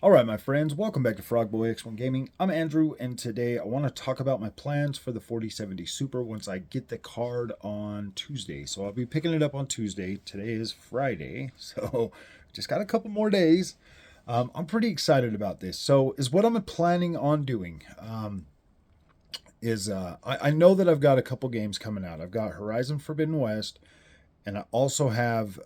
All right, my friends, welcome back to Frogboy X1 Gaming. I'm Andrew, and today I want to talk about my plans for the 4070 Super once I get the card on Tuesday. So I'll be picking it up on Tuesday. Today is Friday, so just got a couple more days. I'm pretty excited about this. So, is what I'm planning on doing. I know that I've got a couple games coming out. I've got Horizon Forbidden West, and I also have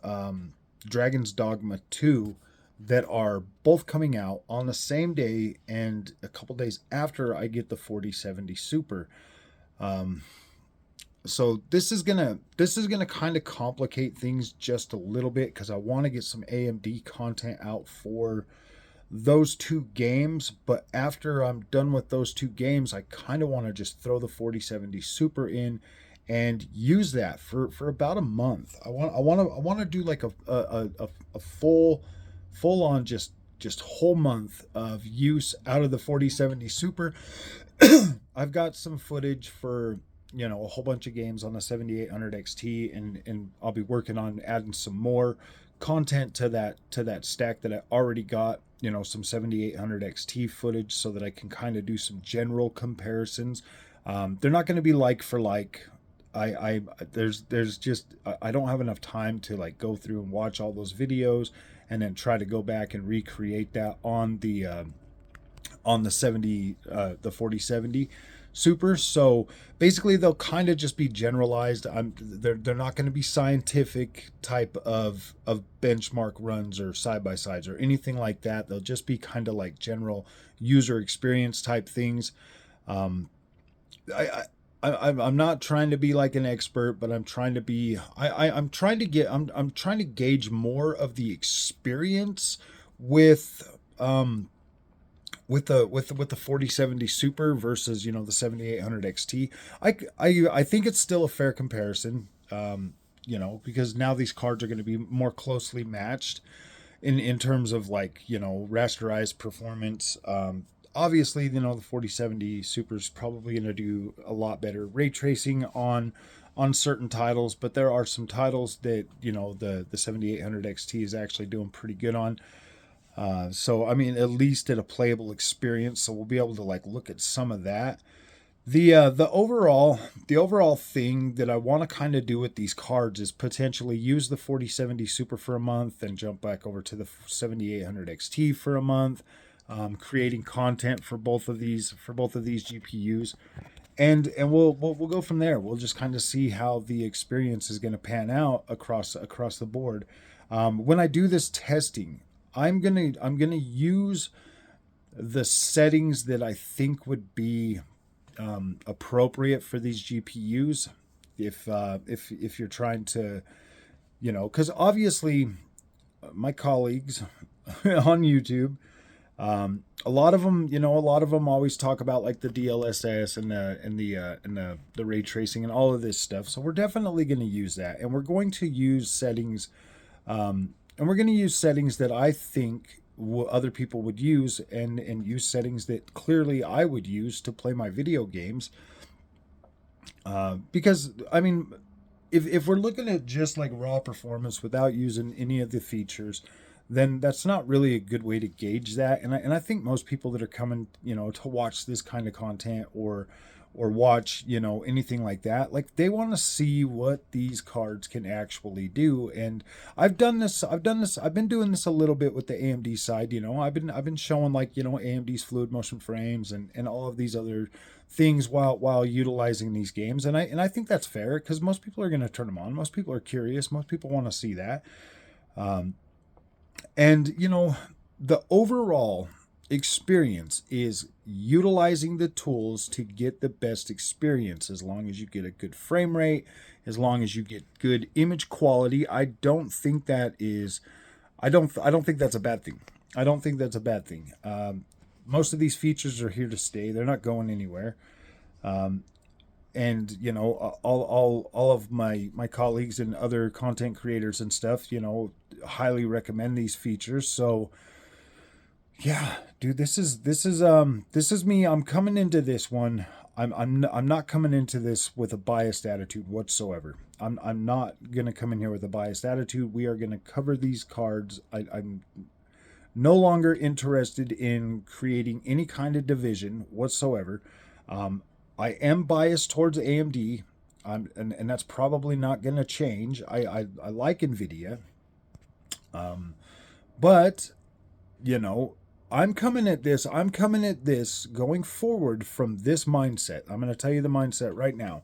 Dragon's Dogma 2 that are both coming out on the same day and a couple days after I get the 4070 Super. Um, so this is gonna kind of complicate things just a little bit because I want to get some AMD content out for those two games. But after I'm done with those two games, I kind of want to just throw the 4070 Super in and use that for about a month. I want to do like a full on just whole month of use out of the 4070 Super. I've got some footage for a whole bunch of games on the 7800 XT, and I'll be working on adding some more content to that stack that I already got. Some 7800 XT footage so that I can kind of do some general comparisons. They're not going to be like for like. I there's just I don't have enough time to like go through and watch all those videos and then try to go back and recreate that on the 4070 Super. So basically they'll kind of just be generalized. They're not going to be scientific type of benchmark runs or side by sides or anything like that. They'll just be kind of like general user experience type things. um I'm not trying to be like an expert, but I'm trying to be. I'm trying to get. I'm trying to gauge more of the experience with with the 4070 Super versus the 7800 XT. I think it's still a fair comparison. Because now these cards are going to be more closely matched in terms of like rasterized performance. Obviously, the 4070 Super is probably going to do a lot better ray tracing on certain titles, but there are some titles that the 7800 XT is actually doing pretty good on. So I mean, at least at a playable experience, so we'll be able to like look at some of that. The overall thing that I want to kind of do with these cards is potentially use the 4070 Super for a month, and jump back over to the 7800 XT for a month, creating content for both of these GPUs, and we'll go from there. We'll just kind of see how the experience is going to pan out across the board. When I do this testing, I'm gonna use the settings that I think would be appropriate for these GPUs. If you're trying to, because obviously my colleagues on YouTube, a lot of them always talk about like the DLSS and the ray tracing and all of this stuff. So we're definitely going to use that, and we're going to use settings, and we're going to use settings that I think other people would use, and use settings that clearly I would use to play my video games. Because I mean, if we're looking at just like raw performance without using any of the features, then that's not really a good way to gauge that. And I think most people that are coming, to watch this kind of content, or watch, anything like they want to see what these cards can actually do. And I've been doing this a little bit with the AMD side. I've been showing like, AMD's fluid motion frames and all of these other things while utilizing these games. And I think that's fair because most people are going to turn them on. Most people are curious. Most people want to see that. Um, and the overall experience is utilizing the tools to get the best experience. As long as you get a good frame rate, as long as you get good image quality, I don't think that's a bad thing. I don't think that's a bad thing. Most of these features are here to stay. They're not going anywhere. Um, and all of my colleagues and other content creators and stuff, highly recommend these features. So yeah, dude, this is me. I'm coming into this one. I'm not coming into this with a biased attitude whatsoever. I'm not gonna come in here with a biased attitude. We are gonna cover these cards. I'm No longer interested in creating any kind of division whatsoever. Um, I am biased towards AMD, and that's probably not going to change. I like Nvidia, but you know, I'm coming at this going forward from this mindset. I'm going to tell you the mindset right now.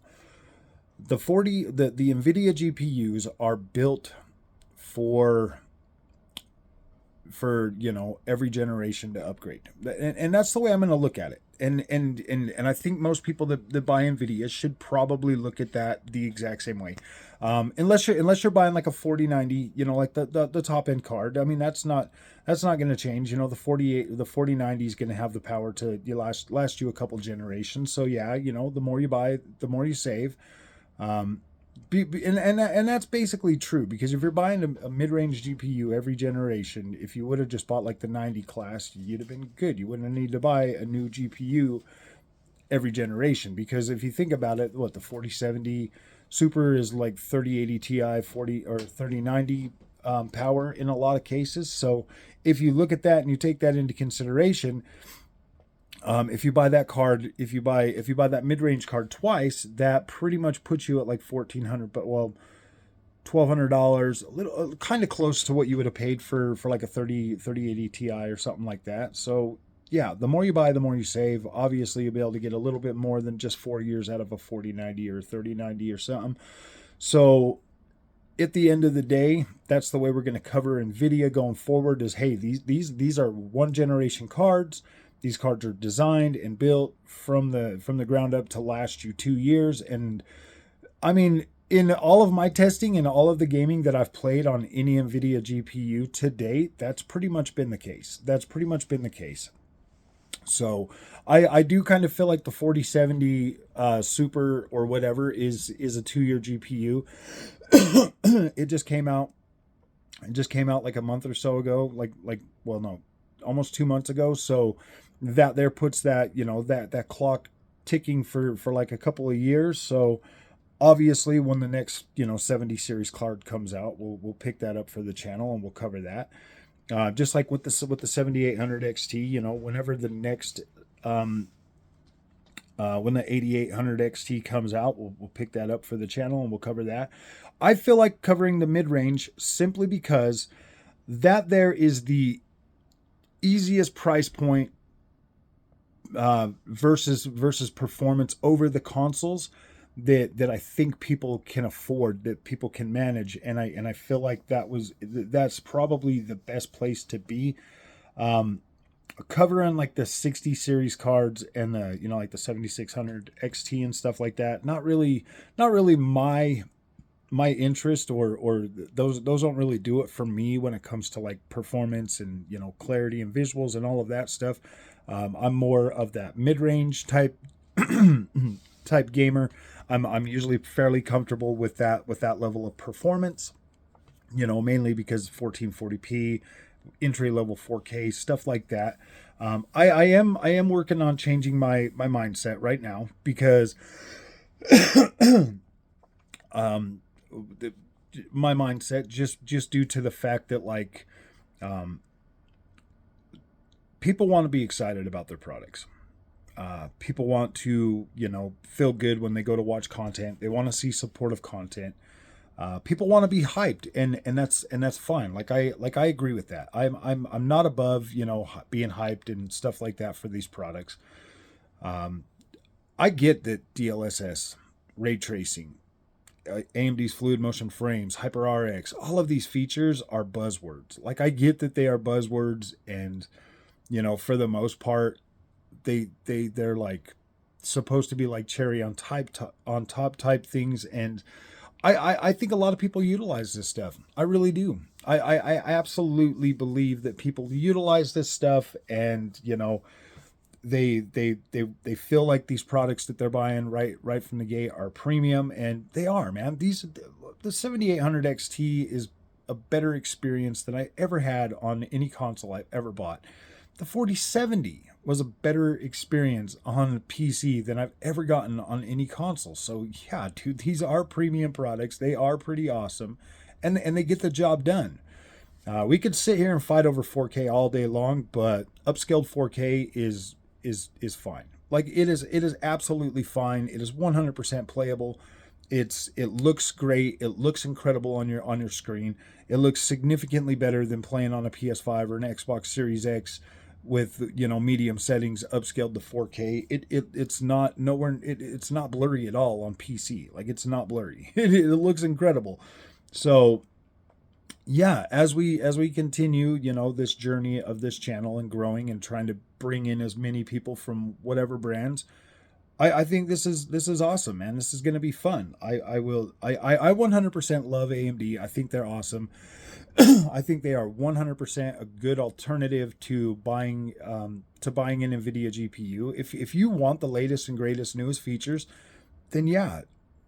The Nvidia GPUs are built for every generation to upgrade, and that's the way I'm going to look at it. And I think most people that buy Nvidia should probably look at that the exact same way, unless you're buying like a 4090, like the top end card. I mean, that's not going to change. The 4090 is going to have the power to last you a couple generations. So yeah, the more you buy, the more you save. Um, and that's basically true, because if you're buying a mid-range GPU every generation, if you would have just bought like the 90 class, you'd have been good. You wouldn't need to buy a new GPU every generation, because if you think about it, what the 4070 Super is like 3080 Ti 40 or 3090 power in a lot of cases. So if you look at that and you take that into consideration, if you buy that card, if you buy that mid range card twice, that pretty much puts you at like 1,400, but well, $1,200, a little kind of close to what you would have paid for like a 3080 Ti or something like that. So yeah, the more you buy, the more you save. Obviously, you'll be able to get a little bit more than just 4 years out of a 4090 or 3090 or something. So at the end of the day, that's the way we're going to cover Nvidia going forward. Is, hey, these are one generation cards. These cards are designed and built from the ground up to last you 2 years. And I mean, in all of my testing and all of the gaming that I've played on any Nvidia GPU to date, that's pretty much been the case. So I do kind of feel like the 4070 Super or whatever is a 2 year GPU. It just came out. It just came out like a month or so ago. Well, no, almost 2 months ago. So that there puts that that clock ticking for like a couple of years. So obviously, when the next 70 series card comes out, we'll pick that up for the channel and we'll cover that. Just like with the 7800 XT, whenever the next when the 8800 XT comes out, we'll pick that up for the channel and we'll cover that. I feel like covering the mid range simply because that there is the easiest price point versus performance over the consoles that I think people can afford, that people can manage, and I feel like that's probably the best place to be. Covering like the 60 series cards and the like the 7600 XT and stuff like that, not really my interest, or those don't really do it for me when it comes to like performance and clarity and visuals and all of that stuff. I'm more of that mid-range type type gamer. I'm usually fairly comfortable with that level of performance, mainly because 1440p, entry level 4K stuff like that. I am working on changing my mindset right now, because um, my mindset, just due to the fact that like people want to be excited about their products. People want to feel good when they go to watch content. They want to see supportive content. People want to be hyped, and that's fine. Like I agree with that. I'm not above being hyped and stuff like that for these products. I get that DLSS, ray tracing, AMD's fluid motion frames, HyperRX, all of these features are buzzwords. Like, I get that they are buzzwords, and for the most part, they're like supposed to be like cherry on top type things, and I think a lot of people utilize this stuff. I really do. I absolutely believe that people utilize this stuff, and they feel like these products that they're buying right from the gate are premium, and they are, man. The 7800 XT is a better experience than I ever had on any console I've ever bought. The 4070 was a better experience on PC than I've ever gotten on any console. So yeah, dude, these are premium products. They are pretty awesome, and they get the job done. We could sit here and fight over 4K all day long, but upscaled 4K is fine. Like it is absolutely fine. It is 100% playable. It looks great. It looks incredible on your screen. It looks significantly better than playing on a PS5 or an Xbox Series X with medium settings upscaled to 4K. It's not nowhere. It's not blurry at all on PC. Like it's not blurry. It looks incredible. So yeah, as we continue, this journey of this channel and growing and trying to bring in as many people from whatever brands, I think this is awesome, man. This is gonna be fun. I 100% love AMD. I think they're awesome. I think they are 100% a good alternative to buying an Nvidia GPU. If you want the latest and greatest newest features, then yeah,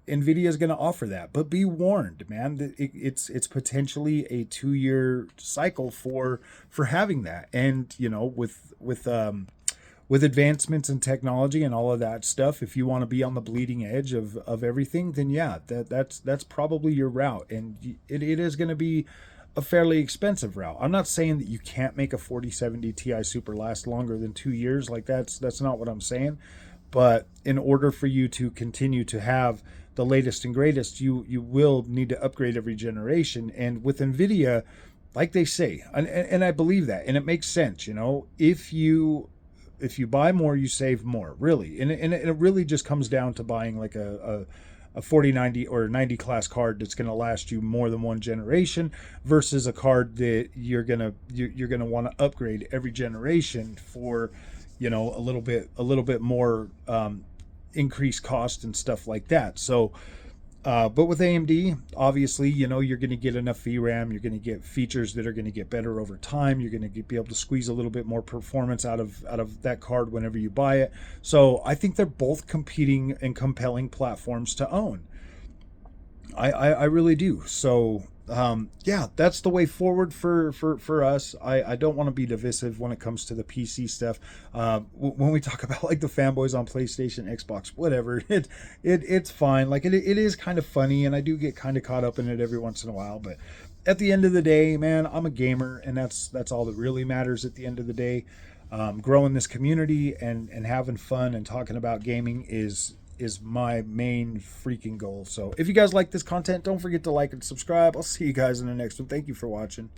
Nvidia is going to offer that. But be warned, man, it's potentially a 2 year cycle for having that. And with advancements in technology and all of that stuff, if you want to be on the bleeding edge of everything, then yeah, that's probably your route. And it is going to be a fairly expensive route. I'm not saying that you can't make a 4070 Ti Super last longer than 2 years. Like that's not what I'm saying. But in order for you to continue to have the latest and greatest, you will need to upgrade every generation. And with Nvidia, like they say, and I believe that, and it makes sense. If you buy more, you save more, really. And it really just comes down to buying like a 4090 or 90 class card that's going to last you more than one generation versus a card that you're going to want to upgrade every generation for a little bit more increased cost and stuff like that. So but with AMD, obviously, you're going to get enough VRAM. You're going to get features that are going to get better over time. You're going to be able to squeeze a little bit more performance out of that card whenever you buy it. So I think they're both competing and compelling platforms to own. I really do. So yeah, that's the way forward for us. I don't want to be divisive when it comes to the PC stuff. When we talk about like the fanboys on PlayStation, Xbox, whatever, it's fine. Like it is kind of funny, and I do get kind of caught up in it every once in a while. But at the end of the day, man, I'm a gamer, and that's all that really matters at the end of the day. Growing this community and having fun and talking about gaming is my main freaking goal. So if you guys like this content, don't forget to like and subscribe. I'll see you guys in the next one. Thank you for watching.